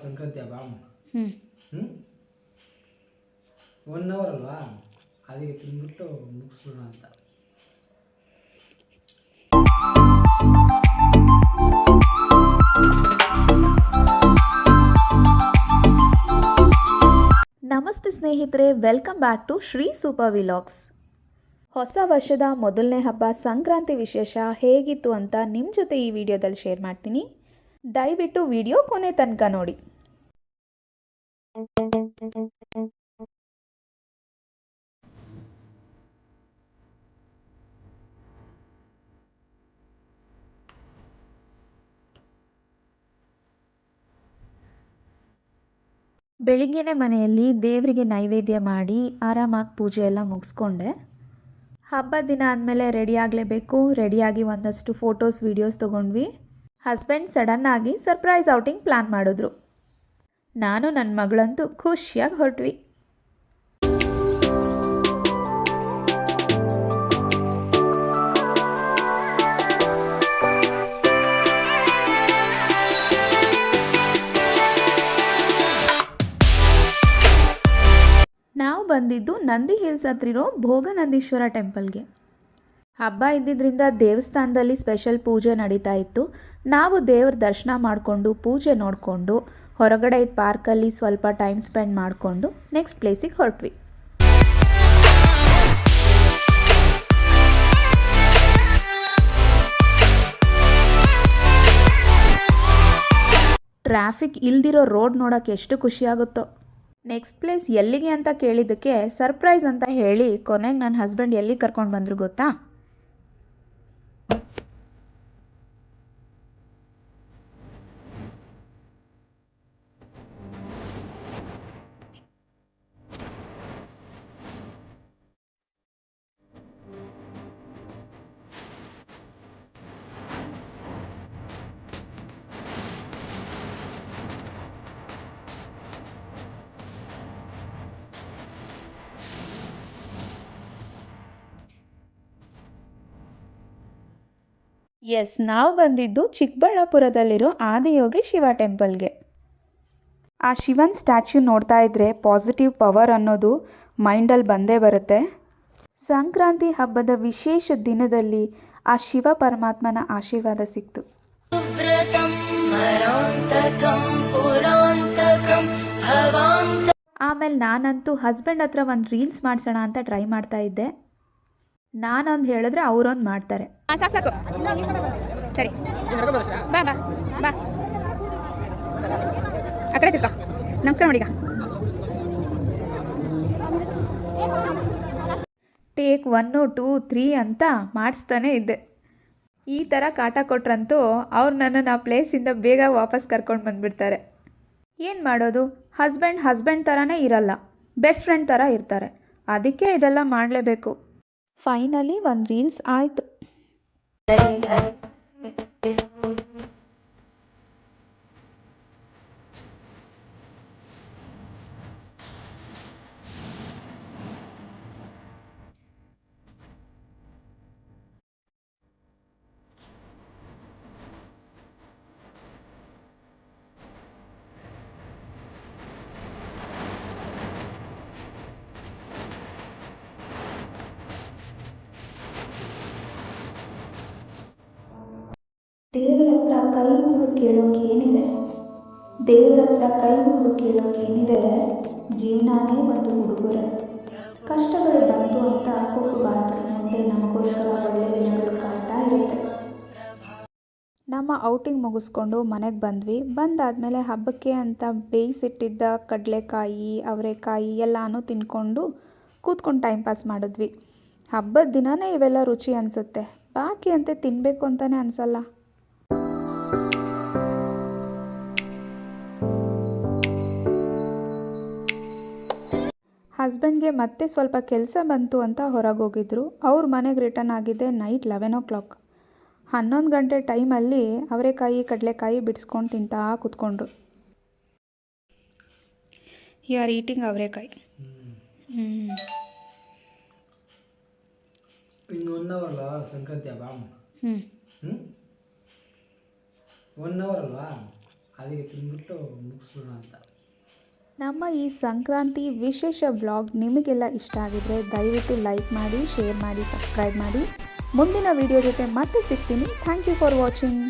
ಸಂಕ್ರಾಂತಿ ಹಬ್ಬ. ಹ್ಞೂ 1 ಅವರ್ ಅಲ್ವಾ, ಅದಕ್ಕೆ ತಿಂದ್ಬಿಟ್ಟು ಮುಗಿಸ್ಬಿಡೋಣ ಅಂತ. ನಮಸ್ತೆ ಸ್ನೇಹಿತರೆ, welcome back to Shri super vlogs. ಹೊಸ ವರ್ಷದ ಮೊದಲನೇ ಹಬ್ಬ ಸಂಕ್ರಾಂತಿ ವಿಶೇಷ ಹೇಗಿತ್ತು ಅಂತ ನಿಮ್ಮ ಜೊತೆ ಈ ವಿಡಿಯೋದಲ್ಲಿ ಶೇರ್ ಮಾಡ್ತೀನಿ. ದಯವಿಟ್ಟು ವಿಡಿಯೋ ಕೊನೆ ತನಕ ನೋಡಿ. ಬೆಳಿಗ್ಗೆನೇ ಮನೆಯಲ್ಲಿ ದೇವರಿಗೆ ನೈವೇದ್ಯ ಮಾಡಿ ಆರಾಮಾಗಿ ಪೂಜೆ ಎಲ್ಲ ಮುಗಿಸ್ಕೊಂಡೆ. ಹಬ್ಬದ ದಿನ ಆದಮೇಲೆ ರೆಡಿ ಆಗಲೇಬೇಕು. ರೆಡಿಯಾಗಿ ಒಂದಷ್ಟು ಫೋಟೋಸ್ ವೀಡಿಯೋಸ್ ತೊಗೊಂಡ್ವಿ. ಹಸ್ಬೆಂಡ್ ಸಡನ್ನಾಗಿ ಸರ್ಪ್ರೈಸ್ ಔಟಿಂಗ್ ಪ್ಲ್ಯಾನ್ ಮಾಡಿದ್ರು. ನಾನು ನನ್ನ ಮಗಳಂತೂ ಖುಷಿಯಾಗಿ ಹೊರಟ್ವಿ. ನಾವು ಬಂದಿದ್ದು ನಂದಿ ಹಿಲ್ಸ್ ಹತ್ತಿರೋ ಭೋಗನಂದೀಶ್ವರ ಟೆಂಪಲ್ಗೆ. ಹಬ್ಬ ಇದ್ದಿದ್ದರಿಂದ ದೇವಸ್ಥಾನದಲ್ಲಿ ಸ್ಪೆಷಲ್ ಪೂಜೆ ನಡೀತಾ ಇತ್ತು. ನಾವು ದೇವ್ರ ದರ್ಶನ ಮಾಡಿಕೊಂಡು ಪೂಜೆ ನೋಡಿಕೊಂಡು ಹೊರಗಡೆ ಇದ್ದ ಪಾರ್ಕಲ್ಲಿ ಸ್ವಲ್ಪ ಟೈಮ್ ಸ್ಪೆಂಡ್ ಮಾಡಿಕೊಂಡು ನೆಕ್ಸ್ಟ್ ಪ್ಲೇಸಿಗೆ ಹೊರಟ್ವಿ. ಟ್ರಾಫಿಕ್ ಇಲ್ದಿರೋ ರೋಡ್ ನೋಡೋಕ್ಕೆ ಎಷ್ಟು ಖುಷಿಯಾಗುತ್ತೋ. ನೆಕ್ಸ್ಟ್ ಪ್ಲೇಸ್ ಎಲ್ಲಿಗೆ ಅಂತ ಕೇಳಿದ್ದಕ್ಕೆ ಸರ್ಪ್ರೈಸ್ ಅಂತ ಹೇಳಿ ಕೊನೆಗೆ ನನ್ನ ಹಸ್ಬೆಂಡ್ ಎಲ್ಲಿ ಕರ್ಕೊಂಡು ಬಂದರು ಗೊತ್ತಾ? ನಾವು ಬಂದಿದ್ದು ಚಿಕ್ಕಬಳ್ಳಾಪುರದಲ್ಲಿರೋ ಆದಿಯೋಗಿ ಶಿವ ಟೆಂಪಲ್ಗೆ. ಆ ಶಿವನ್ ಸ್ಟ್ಯಾಚ್ಯೂ ನೋಡ್ತಾ ಇದ್ರೆ ಪಾಸಿಟಿವ್ ಪವರ್ ಅನ್ನೋದು ಮೈಂಡಲ್ಲಿ ಬಂದೇ ಬರುತ್ತೆ. ಸಂಕ್ರಾಂತಿ ಹಬ್ಬದ ವಿಶೇಷ ದಿನದಲ್ಲಿ ಆ ಶಿವ ಪರಮಾತ್ಮನ ಆಶೀರ್ವಾದ ಸಿಕ್ತು. ಆಮೇಲೆ ನಾನಂತೂ ಹಸ್ಬೆಂಡ್ ಹತ್ರ ಒಂದು ರೀಲ್ಸ್ ಮಾಡಿಸೋಣ ಅಂತ ಟ್ರೈ ಮಾಡ್ತಾ ಇದ್ದೆ. ನಾನೊಂದು ಹೇಳಿದ್ರೆ ಅವರೊಂದು ಮಾಡ್ತಾರೆ. ಸಾಕು ಸರಿ, ಬಾ ಬಾ ಬಾ, ಆ ಕಡೆ ತಿರ್ಕೋ, ನಮಸ್ಕಾರ ಮಾಡೀಗ. ಟೇಕ್ 1, 2, 3 ಅಂತ ಮಾಡಿಸ್ತಾನೆ ಇದ್ದೆ. ಈ ಥರ ಕಾಟ ಕೊಟ್ರಂತೂ ಅವ್ರು ನನ್ನನ್ನು ಆ ಪ್ಲೇಸಿಂದ ಬೇಗ ವಾಪಸ್ ಕರ್ಕೊಂಡು ಬಂದುಬಿಡ್ತಾರೆ. ಏನು ಮಾಡೋದು, ಹಸ್ಬೆಂಡ್ ಥರನೇ ಇರಲ್ಲ, ಬೆಸ್ಟ್ ಫ್ರೆಂಡ್ ಥರ ಇರ್ತಾರೆ. ಅದಕ್ಕೆ ಇದೆಲ್ಲ ಮಾಡಲೇಬೇಕು. ಫೈನಲಿ ಒಂದು ರೀಲ್ಸ್ ಆಯಿತು. ದೇವರ ಹತ್ರ ಕೈ ಮುಗಿದು ಕೇಳೋಕೇನಿದೆ, ಜೀವನನೇ ಒಂದು ಉಡುಗೊರೆ. ಕಷ್ಟಗಳು ಬಂತು ಅಂತ ಕುಗ್ಗಬಾರ್ದು, ಮುಂದೆ ನಮಗೋಸ್ಕರ ಒಳ್ಳೆಯ ದಿನಗಳು ಕಾಯ್ತಾ ಇರುತ್ತೆ. ನಮ್ಮ ಔಟಿಂಗ್ ಮುಗಿಸ್ಕೊಂಡು ಮನೆಗೆ ಬಂದ್ವಿ. ಬಂದಾದಮೇಲೆ ಹಬ್ಬಕ್ಕೆ ಅಂತ ಬೇಯಿಸಿಟ್ಟಿದ್ದ ಕಡಲೆಕಾಯಿ, ಅವರೆಕಾಯಿ ಎಲ್ಲನೂ ತಿನ್ಕೊಂಡು ಕೂತ್ಕೊಂಡು ಟೈಮ್ ಪಾಸ್ ಮಾಡಿದ್ವಿ. ಹಬ್ಬದ ದಿನವೇ ಇವೆಲ್ಲ ರುಚಿ ಅನಿಸುತ್ತೆ, ಬಾಕಿ ಅಂತೆ ತಿನ್ನಬೇಕು ಅಂತಲೇ ಅನಿಸಲ್ಲ. ಹಸ್ಬೆಂಡ್ಗೆ ಮತ್ತೆ ಸ್ವಲ್ಪ ಕೆಲಸ ಬಂತು ಅಂತ ಹೊರಗೆ ಹೋಗಿದ್ರು. ಅವ್ರ ಮನೆಗೆ ರಿಟರ್ನ್ ಆಗಿದ್ದೆ ನೈಟ್ 11 o'clock. 11 ಗಂಟೆ ಟೈಮಲ್ಲಿ ಅವರೆಕಾಯಿ ಕಡಲೆಕಾಯಿ ಬಿಡಿಸ್ಕೊಂಡು ತಿಂತಾ ಕೂತ್ಕೊಂಡ್ರು. ಯು ಆರ್ ಈಟಿಂಗ್ ಅವರೆಕಾಯಿ. ಇನ್ನು 1 hour ಅಲ್ಲ ಸಂಕ್ರಾಂತಿ ಹಬ್ಬ. 1 1 hour ಅಲ್ವಾ, ಅದಕ್ಕೆ ತಿಂದ್ಬಿಟ್ಟು ಮುಗಿಸ್ಬಿಡೋಣ ಅಂತ. ನಮ್ಮ ಈ ಸಂಕ್ರಾಂತಿ ವಿಶೇಷ ವ್ಲಾಗ್ ನಿಮಗೆಲ್ಲ ಇಷ್ಟ ಆಗಿದ್ರೆ ದಯವಿಟ್ಟು ಲೈಕ್ ಮಾಡಿ, ಶೇರ್ ಮಾಡಿ, ಸಬ್ಸ್ಕ್ರೈಬ್ ಮಾಡಿ. ಮುಂದಿನ ವಿಡಿಯೋ ಜೊತೆ ಮತ್ತೆ ಸಿಗ್ತೀನಿ. Thank you for watching.